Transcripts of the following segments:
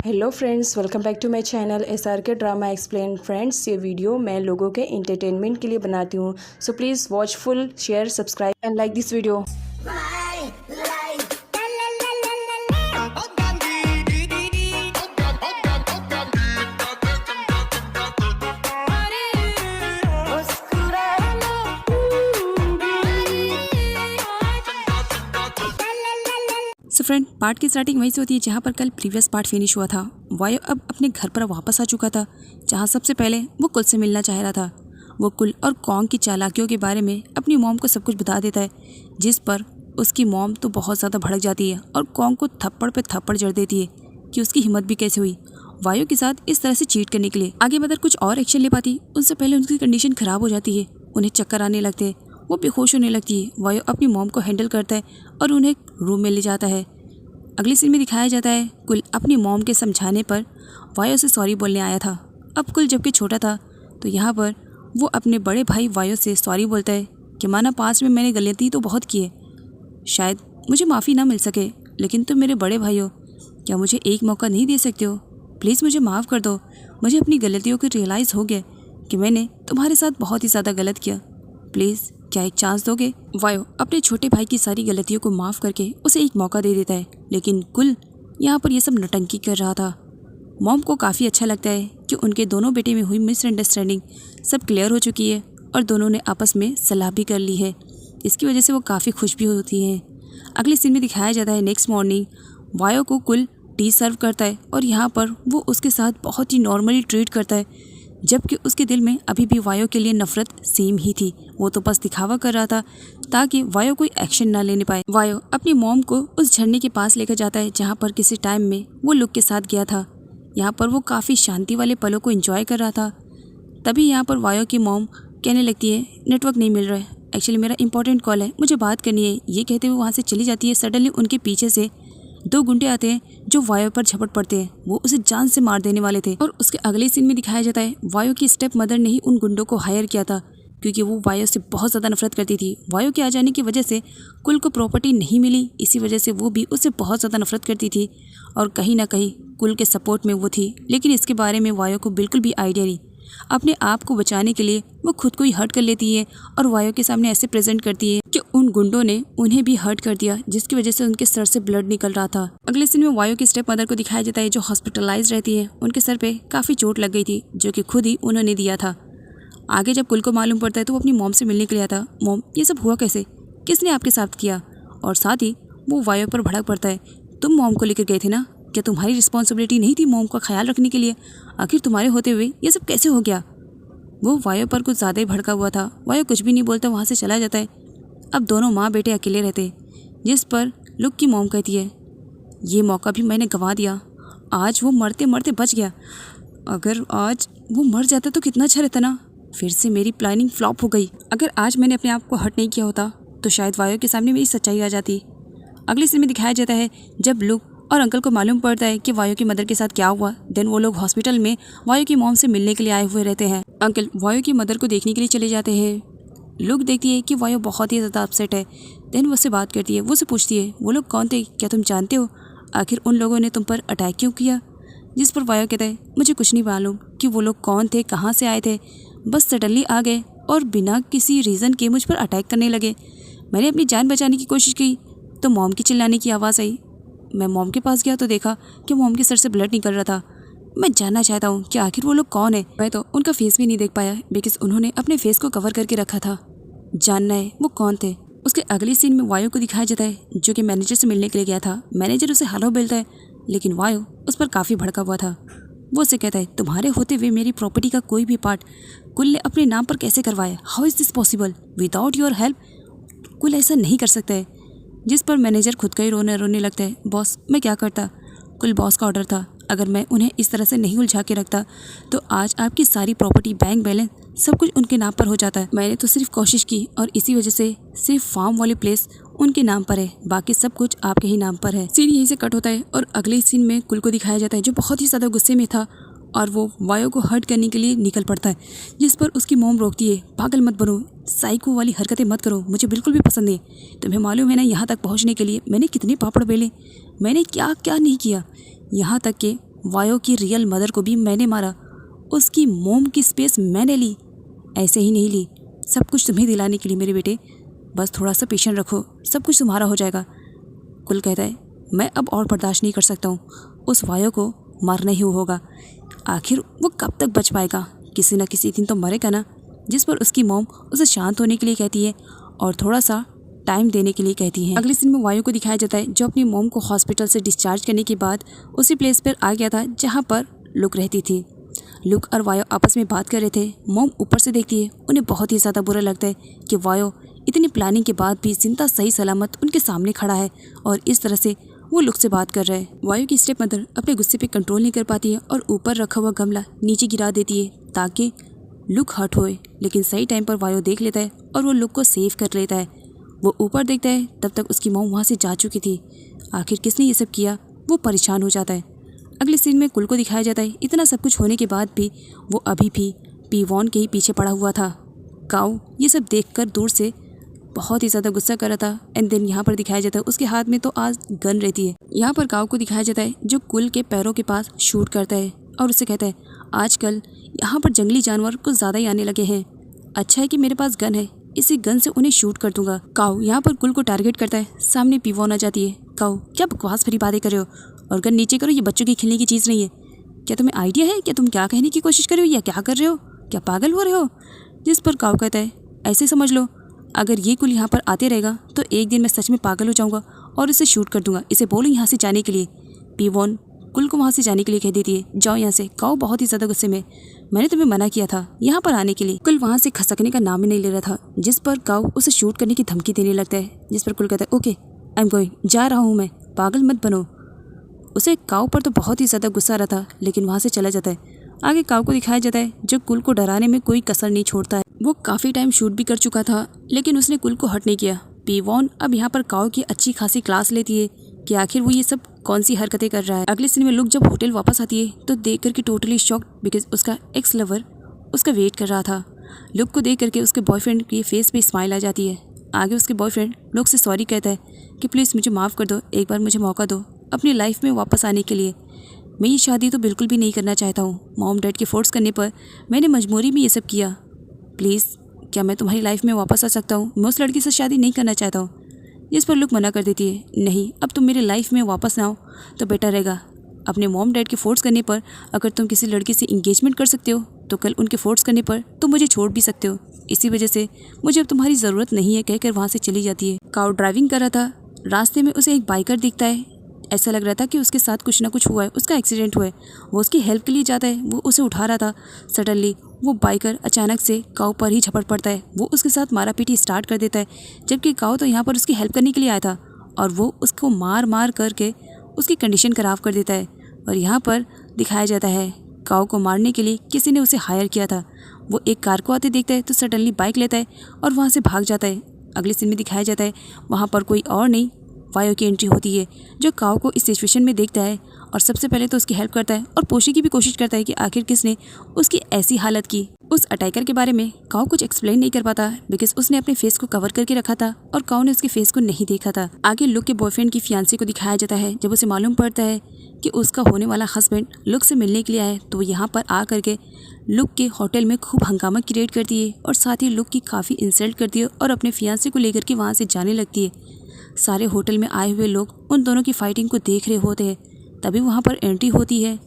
Hello friends, welcome back to my channel SRK drama explain. Friends, ये video मैं लोगों के एंटरटेनमेंट के लिए बनाती हूँ, so please watch full, share, subscribe and like this video. So friend, part की स्टार्टिंग वहीं से होती है जहाँ पर कल प्रीवियस पार्ट फिनिश हुआ था। वायो अब अपने घर पर वापस आ चुका था, जहाँ सबसे पहले वो कुल से मिलना चाह रहा था। वो कुल और कॉन्ग की चालाकियों के बारे में अपनी मॉम को सब कुछ बता देता है, जिस पर उसकी मॉम तो बहुत ज़्यादा भड़क जाती है और कॉन्ग को थप्पड़ पे थप्पड़ जड़ देती है कि उसकी हिम्मत भी कैसे हुई वायो के साथ इस तरह से चीट करने के लिए। आगे मदर कुछ और एक्शन ले पाती, उससे पहले उनकी कंडीशन ख़राब हो जाती है, उन्हें चक्कर आने लगते हैं, वो बेहोश होने लगती है। वायो अपनी मॉम को हैंडल करता है और उन्हें रूम में ले जाता है। अगली सीन में दिखाया जाता है कुल अपनी मॉम के समझाने पर वायो से सॉरी बोलने आया था। अब कुल जबकि छोटा था तो यहाँ पर वो अपने बड़े भाई वायो से सॉरी बोलता है कि माना पास्ट में मैंने गलती तो बहुत की है, शायद मुझे माफ़ी ना मिल सके, लेकिन तुम मेरे बड़े भाई हो, क्या मुझे एक मौका नहीं दे सकते हो? प्लीज़ मुझे माफ़ कर दो। मुझे अपनी गलतियों को रियलाइज़ हो गया कि मैंने तुम्हारे साथ बहुत ही ज़्यादा गलत किया। प्लीज़ क्या एक चांस दोगे? वायो अपने छोटे भाई की सारी गलतियों को माफ़ करके उसे एक मौका दे देता है, लेकिन कुल यहाँ पर यह सब नटंकी कर रहा था। मॉम को काफ़ी अच्छा लगता है कि उनके दोनों बेटे में हुई मिसअंडरस्टैंडिंग सब क्लियर हो चुकी है और दोनों ने आपस में सलाह भी कर ली है। इसकी वजह से वो काफ़ी खुश भी होती हैं। अगले सीन में दिखाया जाता है नेक्स्ट मॉर्निंग वायो को कुल टी सर्व करता है और यहाँ पर वो उसके साथ बहुत ही नॉर्मली ट्रीट करता है, जबकि उसके दिल में अभी भी वायो के लिए नफरत सेम ही थी। वो तो बस दिखावा कर रहा था ताकि वायो कोई एक्शन ना लेने पाए। वायो अपनी मॉम को उस झरने के पास लेकर जाता है जहाँ पर किसी टाइम में वो लुक के साथ गया था। यहाँ पर वो काफ़ी शांति वाले पलों को एंजॉय कर रहा था। तभी यहाँ पर वायो की मॉम कहने लगती है नेटवर्क नहीं मिल रहा है, एक्चुअली मेरा इंपॉर्टेंट कॉल है, मुझे बात करनी है। ये कहते हुए वहाँ से चली जाती है। सडनली उनके पीछे से दो गुंडे आते हैं जो वायो पर झपट पड़ते हैं। वो उसे जान से मार देने वाले थे और उसके अगले सीन में दिखाया जाता है वायो की स्टेप मदर ने ही उन गुंडों को हायर किया था, क्योंकि वो वायो से बहुत ज़्यादा नफरत करती थी। वायो के आ जाने की वजह से कुल को प्रॉपर्टी नहीं मिली, इसी वजह से वो भी उससे बहुत ज़्यादा नफरत करती थी और कहीं ना कहीं कुल के सपोर्ट में वो थी। लेकिन इसके बारे में वायो को बिल्कुल भी आइडिया नहीं। अपने आप को बचाने के लिए वो खुद को ही हर्ट कर लेती है और वायो के सामने ऐसे प्रेजेंट करती है कि उन गुंडों ने उन्हें भी हर्ट कर दिया, जिसकी वजह से उनके सर से ब्लड निकल रहा था। अगले सीन में वायो की स्टेप मदर को दिखाया जाता है जो हॉस्पिटलाइज रहती है। उनके सर पे काफ़ी चोट लग गई थी, जो कि खुद ही उन्होंने दिया था। आगे जब कुल को मालूम पड़ता है तो वो अपनी मॉम से मिलने के लिए आता। मॉम, ये सब हुआ कैसे, किसने आपके साथ किया? और साथ ही वो वायो पर भड़क पड़ता है, तुम मॉम को लेकर गए थे ना, क्या तुम्हारी रिस्पॉन्सिबिलिटी नहीं थी मॉम का ख्याल रखने के लिए? आखिर तुम्हारे होते हुए ये सब कैसे हो गया? वो वायो पर कुछ ज़्यादा ही भड़का हुआ था। वायो कुछ भी नहीं बोलता, वहाँ से चला जाता है। अब दोनों माँ बेटे अकेले रहते, जिस पर लुक की मॉम कहती है ये मौका भी मैंने गंवा दिया, आज वो मरते मरते बच गया, अगर आज वो मर जाता तो कितना अच्छा रहता ना। फिर से मेरी प्लानिंग फ्लॉप हो गई। अगर आज मैंने अपने आप को हर्ट नहीं किया होता तो शायद वायो के सामने मेरी सच्चाई आ जाती। अगले सीन में दिखाया जाता है जब लुक और अंकल को मालूम पड़ता है कि वायो की मदर के साथ क्या हुआ, देन वो लोग हॉस्पिटल में वायो की मॉम से मिलने के लिए आए हुए रहते हैं। अंकल वायो की मदर को देखने के लिए चले जाते हैं। लुक देखती है कि वायो बहुत ही ज़्यादा अपसेट है। देन वो उससे बात करती है, वो उससे पूछती है वो लोग कौन थे, क्या तुम जानते हो? आखिर उन लोगों ने तुम पर अटैक क्यों किया? जिस पर वायो कहता है मुझे कुछ नहीं मालूम कि वो लोग कौन थे, कहाँ से आए थे, बस सडनली आ गए और बिना किसी रीज़न के मुझ पर अटैक करने लगे। मैंने अपनी जान बचाने की कोशिश की तो मॉम की चिल्लाने की आवाज़ आई। मैं मॉम के पास गया तो देखा कि मॉम के सर से ब्लड निकल रहा था। मैं जानना चाहता हूँ कि आखिर वो लोग कौन है। मैं तो उनका फेस भी नहीं देख पाया बिकॉज उन्होंने अपने फेस को कवर करके रखा था। जानना है वो कौन थे। उसके अगले सीन में वायो को दिखाया जाता है जो कि मैनेजर से मिलने के लिए गया था। मैनेजर उसे हेलो बोलता है, लेकिन वायो उस पर काफ़ी भड़का हुआ था। वो उससे कहता है तुम्हारे होते हुए मेरी प्रॉपर्टी का कोई भी पार्ट कुल ने अपने नाम पर कैसे करवाया? How is this possible? Without your help कुल ऐसा नहीं कर सकता है। जिस पर मैनेजर खुद का ही रोने लगता है, बॉस मैं क्या करता, कुल बॉस का ऑर्डर था, अगर मैं उन्हें इस तरह से नहीं उलझा के रखता तो आज आपकी सारी प्रॉपर्टी, बैंक बैलेंस सब कुछ उनके नाम पर हो जाता है। मैंने तो सिर्फ कोशिश की और इसी वजह से सिर्फ फार्म वाली प्लेस उनके नाम पर है, बाकी सब कुछ आपके ही नाम पर है। सीन यहीं से कट होता है और अगले सीन में कुल को दिखाया जाता है जो बहुत ही ज़्यादा गुस्से में था और वो वायो को हर्ट करने के लिए निकल पड़ता है, जिस पर उसकी मॉम रोकती है, पागल मत बनो, साइको वाली हरकतें मत करो, मुझे बिल्कुल भी पसंद नहीं। तुम्हें मालूम है ना यहाँ तक पहुँचने के लिए मैंने कितने पापड़ बेले, मैंने क्या क्या नहीं किया, यहाँ तक कि वायो की रियल मदर को भी मैंने मारा, उसकी मोम की स्पेस मैंने ली। ऐसे ही नहीं ली, सब कुछ तुम्हें दिलाने के लिए मेरे बेटे। बस थोड़ा सा पेशेंस रखो, सब कुछ तुम्हारा हो जाएगा। कुल कहता है मैं अब और बर्दाश्त नहीं कर सकता हूँ, उस वायो को मारना ही होगा। आखिर वो कब तक बच पाएगा, किसी न किसी दिन तो मरेगा ना। जिस पर उसकी मॉम उसे शांत होने के लिए कहती है और थोड़ा सा टाइम देने के लिए कहती है। अगले सीन में वायो को दिखाया जाता है जो अपनी मॉम को हॉस्पिटल से डिस्चार्ज करने के बाद उसी प्लेस पर आ गया था जहाँ पर लुक रहती थी। लुक और वायो आपस में बात कर रहे थे। मॉम ऊपर से देखती है, उन्हें बहुत ही ज़्यादा बुरा लगता है कि वायो इतनी प्लानिंग के बाद भी जिंदा सही सलामत उनके सामने खड़ा है और इस तरह से वो लुक से बात कर रहा है। वायो की स्टेप मदर अपने गुस्से पे कंट्रोल नहीं कर पाती है और ऊपर रखा हुआ गमला नीचे गिरा देती है ताकि लुक हर्ट होए, लेकिन सही टाइम पर वायो देख लेता है और वो लुक को सेव कर लेता है। वो ऊपर देखता है, तब तक उसकी मॉम वहाँ से जा चुकी थी। आखिर किसने ये सब किया, वो परेशान हो जाता है। अगले सीन में कुल को दिखाया जाता है। इतना सब कुछ होने के बाद भी वो अभी भी पीवॉन के ही पीछे पड़ा हुआ था। काऊ ये सब देखकर दूर से बहुत ही ज़्यादा गुस्सा कर रहा था। एंड देन यहाँ पर दिखाया जाता है उसके हाथ में तो आज गन रहती है। यहाँ पर काऊ को दिखाया जाता है जो कुल के पैरों के पास शूट करता है और उससे कहता है आजकल यहाँ पर जंगली जानवर कुछ ज़्यादा ही आने लगे हैं, अच्छा है कि मेरे पास गन है, इसी गन से उन्हें शूट कर दूंगा। काऊ यहाँ पर कुल को टारगेट करता है। सामने पीवॉन आ जाती है। काऊ क्या बकवास भरी बातें कर रहे हो, और गन नीचे करो, ये बच्चों की खेलने की चीज़ नहीं है। क्या तुम्हें आइडिया है क्या तुम क्या कहने की कोशिश कर रहे हो या क्या कर रहे हो, क्या पागल हो रहे हो। जिस पर काऊ कहता है ऐसे समझ लो, अगर ये कुल यहाँ पर आते रहेगा तो एक दिन मैं सच में पागल हो जाऊँगा और इसे शूट कर दूंगा, इसे बोलो यहाँ से जाने के लिए। पीवॉन कुल को वहाँ से जाने के लिए कह देती है जाओ यहाँ से। काऊ बहुत ही ज़्यादा गुस्से में, मैंने तुम्हें मना किया था यहाँ पर आने के लिए। कुल वहाँ से खसकने का नाम ही नहीं ले रहा था, जिस पर काऊ उसे शूट करने की धमकी देने लगता है। जिस पर कुल कहता है ओके आई एम गोइंग, जा रहा हूँ मैं, पागल मत बनो। उसे काऊ पर तो बहुत ही ज़्यादा गुस्सा आ रहा था, लेकिन वहाँ से चला जाता है। आगे काऊ को दिखाया जाता है जो कुल को डराने में कोई कसर नहीं छोड़ता है। वो काफ़ी टाइम शूट भी कर चुका था, लेकिन उसने कुल को हर्ट नहीं किया। पीवॉन अब यहाँ पर काऊ की अच्छी खासी क्लास लेती है कि आखिर वो ये सब कौन सी हरकतें कर रहा है। अगले सीन में लुक जब होटल वापस आती है तो देख करके टोटली शॉक्ड, बिकॉज उसका एक्स लवर उसका वेट कर रहा था। लुक को देख करके उसके बॉयफ्रेंड के फेस पे स्माइल आ जाती है। आगे उसके बॉयफ्रेंड लुक से सॉरी कहता है कि प्लीज़ मुझे माफ़ कर दो, एक बार मुझे मौका दो अपनी लाइफ में वापस आने के लिए। मैं ये शादी तो बिल्कुल भी नहीं करना चाहता हूँ, मॉम डैड के फोर्स करने पर मैंने मजबूरी में ये सब किया। प्लीज़ क्या मैं तुम्हारी लाइफ में वापस आ सकता हूँ, मैं उस लड़की से शादी नहीं करना चाहता हूँ। इस पर लुक मना कर देती है, नहीं अब तुम मेरी लाइफ में वापस ना आओ तो बेटर रहेगा। अपने मॉम डैड के फोर्स करने पर अगर तुम किसी लड़की से इंगेजमेंट कर सकते हो तो कल उनके फोर्स करने पर तुम मुझे छोड़ भी सकते हो। इसी वजह से मुझे अब तुम्हारी ज़रूरत नहीं है कहकर वहाँ से चली जाती है। काऊ ड्राइविंग कर रहा था, रास्ते में उसे एक बाइकर दिखता है। ऐसा लग रहा था कि उसके साथ कुछ ना कुछ हुआ है, उसका एक्सीडेंट हुआ है। वो उसकी हेल्प के लिए जाता है, वो उसे उठा रहा था। सडनली वो बाइकर अचानक से काऊ पर ही झपट पड़ता है। वो उसके साथ मारा पीटी स्टार्ट कर देता है, जबकि काऊ तो यहाँ पर उसकी हेल्प करने के लिए आया था और वो उसको मार मार करके उसकी कंडीशन खराब कर देता है। और यहाँ पर दिखाया जाता है काऊ को मारने के लिए किसी ने उसे हायर किया था। वो एक कार को आते देखता है तो सडनली बाइक लेता है और वहाँ से भाग जाता है। अगले सीन में दिखाया जाता है वहाँ पर कोई और नहीं, वायो की एंट्री होती है जो काऊ को इस सिचुएशन में देखता है और सबसे पहले तो उसकी हेल्प करता है और पूछने की भी कोशिश करता है कि आखिर किसने उसकी ऐसी हालत की। उस अटैकर के बारे में काऊ कुछ एक्सप्लेन नहीं कर पाता बिकॉज उसने अपने फेस को कवर करके रखा था और काऊ ने उसके फेस को नहीं देखा था। आगे लुक के बॉयफ्रेंड की फियांसी को दिखाया जाता है। जब उसे मालूम पड़ता है कि उसका होने वाला हस्बैंड लुक से मिलने के लिए आए तो वो यहाँ पर आ करके लुक के होटल में खूब हंगामा क्रिएट करती है और साथ ही लुक की काफ़ी इंसल्ट करती है और अपने फियांसी को लेकर के वहाँ से जाने लगती है। सारे होटल में आए हुए लोग उन दोनों की फाइटिंग को देख रहे होते हैं। तभी वहाँ पर एंट्री होती है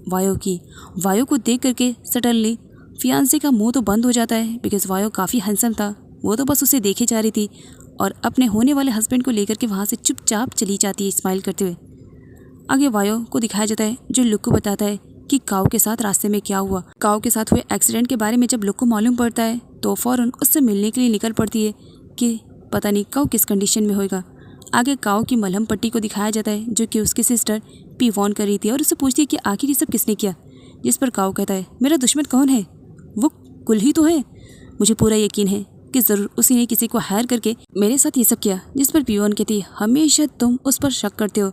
वायो की। वायो को देख करके सडनली फियांसे का मुंह तो बंद हो जाता है बिकॉज वायो काफ़ी हैंडसम था। वो तो बस उसे देखे जा रही थी और अपने होने वाले हस्बैंड को लेकर के वहाँ से चुपचाप चली जाती है स्माइल करते हुए। आगे वायो को दिखाया जाता है जो लुक को बताता है कि काऊ के साथ रास्ते में क्या हुआ। काऊ के साथ हुए एक्सीडेंट के बारे में जब लुक को मालूम पड़ता है तो फ़ौरन उससे मिलने के लिए निकल पड़ती है कि पता नहीं काऊ किस कंडीशन में होएगा। आगे काऊ की मलहम पट्टी को दिखाया जाता है जो कि उसकी सिस्टर पीवॉन कर रही थी और उससे पूछती है कि आखिर ये सब किसने किया। जिस पर काऊ कहता है मेरा दुश्मन कौन है, वो कुल ही तो है। मुझे पूरा यकीन है कि ज़रूर उसी ने किसी को हायर करके मेरे साथ ये सब किया। जिस पर पीवॉन कहती है हमेशा तुम उस पर शक करते हो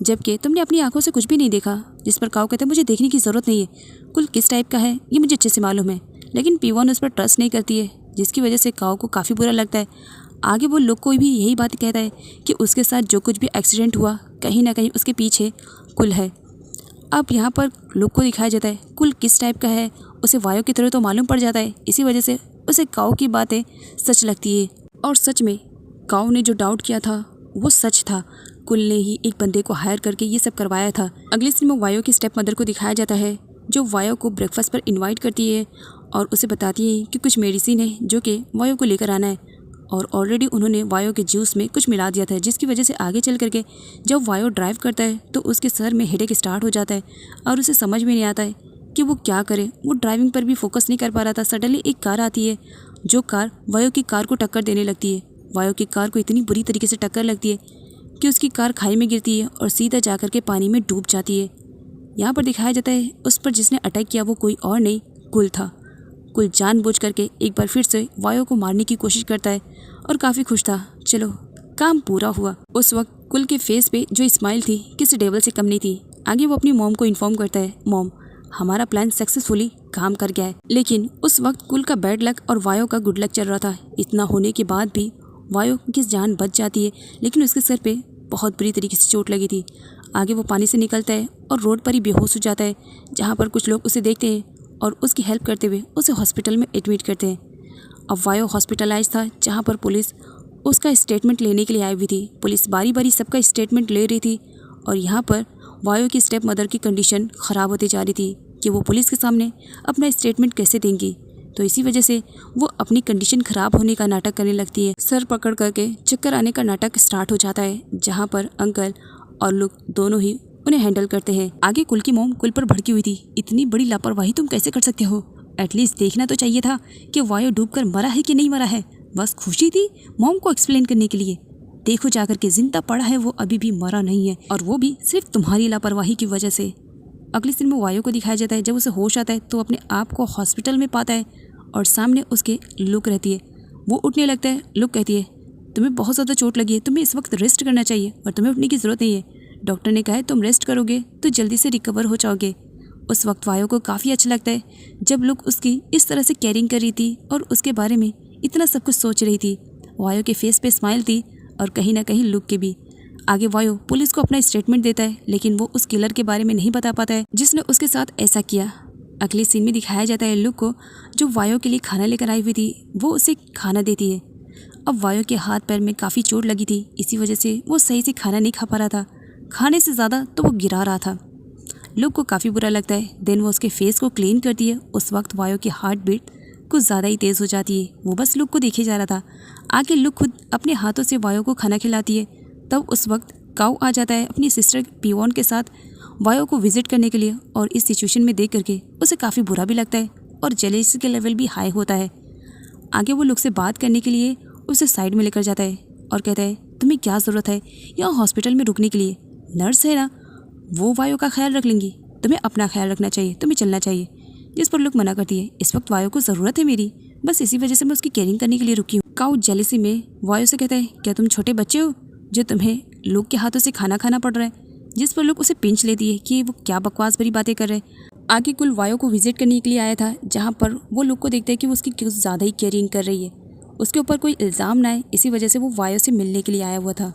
जबकि तुमने अपनी आंखों से कुछ भी नहीं देखा। जिस पर काऊ कहता है मुझे देखने की ज़रूरत नहीं है, कुल किस टाइप का है ये मुझे अच्छे से मालूम है। लेकिन पीवॉन उस पर ट्रस्ट नहीं करती है जिसकी वजह से काऊ को काफ़ी बुरा लगता है। आगे वो लोग को भी यही बात कहता है कि उसके साथ जो कुछ भी एक्सीडेंट हुआ कहीं ना कहीं उसके पीछे कुल है। अब यहाँ पर लुक को दिखाया जाता है। कुल किस टाइप का है उसे वायो की तरह तो मालूम पड़ जाता है, इसी वजह से उसे काऊ की बातें सच लगती है। और सच में काऊ ने जो डाउट किया था वो सच था। कुल ने ही एक बंदे को हायर करके ये सब करवाया था। अगले सीन में वायो की स्टेप मदर को दिखाया जाता है, जो वायो को ब्रेकफास्ट पर इनवाइट करती है और उसे बताती है कि कुछ मेडिसिन है जो कि वायो को लेकर आना है। और ऑलरेडी उन्होंने वायो के जूस में कुछ मिला दिया था, जिसकी वजह से आगे चल करके जब वायो ड्राइव करता है तो उसके सर में हेडेक स्टार्ट हो जाता है और उसे समझ में नहीं आता है कि वो क्या करे। वो ड्राइविंग पर भी फोकस नहीं कर पा रहा था। सडनली एक कार आती है, जो कार वायो की कार को टक्कर देने लगती है। वायो की कार को इतनी बुरी तरीके से टक्कर लगती है कि उसकी कार खाई में गिरती है और सीधा जाकर के पानी में डूब जाती है। यहाँ पर दिखाया जाता है उस पर जिसने अटैक किया वो कोई और नहीं, कुल था। कुल जानबूझ करके एक बार फिर से वायो को मारने की कोशिश करता है और काफ़ी खुश था, चलो काम पूरा हुआ। उस वक्त कुल के फेस पे जो स्माइल थी किसी डेवल से कम नहीं थी। आगे वो अपनी मॉम को इन्फॉर्म करता है, मॉम हमारा प्लान सक्सेसफुली काम कर गया है। लेकिन उस वक्त कुल का बैड लक और वायो का गुड लक चल रहा था। इतना होने के बाद भी वायो की जान बच जाती है, लेकिन उसके सर पे बहुत बुरी तरीके से चोट लगी थी। आगे वो पानी से निकलता है और रोड पर ही बेहोश हो जाता है, जहाँ पर कुछ लोग उसे देखते हैं और उसकी हेल्प करते हुए उसे हॉस्पिटल में एडमिट करते हैं। अब वायो हॉस्पिटलाइज था, जहाँ पर पुलिस उसका स्टेटमेंट लेने के लिए आई हुई थी। पुलिस बारी बारी सबका स्टेटमेंट ले रही थी और यहाँ पर वायो की स्टेप मदर की कंडीशन ख़राब होती जा रही थी कि वो पुलिस के सामने अपना स्टेटमेंट कैसे देंगी। तो इसी वजह से वो अपनी कंडीशन ख़राब होने का नाटक करने लगती है। सर पकड़ करके चक्कर आने का नाटक स्टार्ट हो जाता है, जहाँ पर अंकल और लुक दोनों ही उन्हें हैंडल करते हैं। आगे कुल की मोम कुल पर भड़की हुई थी, इतनी बड़ी लापरवाही तुम कैसे कर सकते हो? एटलीस्ट देखना तो चाहिए था कि वायो डूबकर मरा है कि नहीं मरा है। बस खुशी थी मॉम को एक्सप्लेन करने के लिए। देखो जाकर के जिंदा पड़ा है, वो अभी भी मरा नहीं है, और वो भी सिर्फ तुम्हारी लापरवाही की वजह से। अगले दिन में वायो को दिखाया जाता है, जब उसे होश आता है तो अपने आप को हॉस्पिटल में पाता है और सामने उसके लुक रहती है। वो उठने लगता है। लुक कहती है, तुम्हें बहुत ज़्यादा चोट लगी है, तुम्हें इस वक्त रेस्ट करना चाहिए और तुम्हें उठने की ज़रूरत नहीं है। डॉक्टर ने कहा है तुम रेस्ट करोगे तो जल्दी से रिकवर हो जाओगे। उस वक्त वायो को काफ़ी अच्छा लगता है जब लुक उसकी इस तरह से केयरिंग कर रही थी और उसके बारे में इतना सब कुछ सोच रही थी। वायो के फेस पे स्माइल थी और कहीं ना कहीं लुक के भी। आगे वायो पुलिस को अपना स्टेटमेंट देता है, लेकिन वो उस किलर के बारे में नहीं बता पाता है जिसने उसके साथ ऐसा किया। अगले सीन में दिखाया जाता है लुक को, जो वायो के लिए खाना लेकर आई हुई थी, वो उसे खाना देती है। अब वायो के हाथ पैर में काफ़ी चोट लगी थी, इसी वजह से वो सही से खाना नहीं खा पा रहा था। खाने से ज़्यादा तो वो गिरा रहा था। लुक को काफ़ी बुरा लगता है। देन वो उसके फेस को क्लीन करती है। उस वक्त वायो की हार्ट बीट कुछ ज़्यादा ही तेज़ हो जाती है। वो बस लुक को देखे जा रहा था। आगे लुक खुद अपने हाथों से वायो को खाना खिलाती है। तब उस वक्त काऊ आ जाता है अपनी सिस्टर पियोन के साथ वायो को विजिट करने के लिए, और इस सिचुएशन में देख करके उसे काफ़ी बुरा भी लगता है और जेलसी के लेवल भी हाई होता है। आगे वो लुक से बात करने के लिए उसे साइड में लेकर जाता है और कहता है, तुम्हें क्या ज़रूरत है यहाँ हॉस्पिटल में रुकने के लिए? नर्स है ना, वो वायो का ख्याल रख लेंगी, तुम्हें अपना ख्याल रखना चाहिए, तुम्हें चलना चाहिए। जिस पर लुक मना करती है, इस वक्त वायो को ज़रूरत है मेरी, बस इसी वजह से मैं उसकी केयरिंग करने के लिए रुकी हूँ। काऊ जेलसी में वायो से कहता है, क्या तुम छोटे बच्चे हो जो तुम्हें लुक के हाथों से खाना खाना पड़ रहा है? जिस पर लुक उसे पिंच लेती है कि वो क्या बकवास भरी बातें कर रहे हैं। आगे कुल वायो को विजिट करने के लिए आया था, जहाँ पर वो लुक को देखता है कि वो उसकी कुछ ज़्यादा ही केयरिंग कर रही है। उसके ऊपर कोई इल्ज़ाम ना आए, इसी वजह से वो वायो से मिलने के लिए आया हुआ था।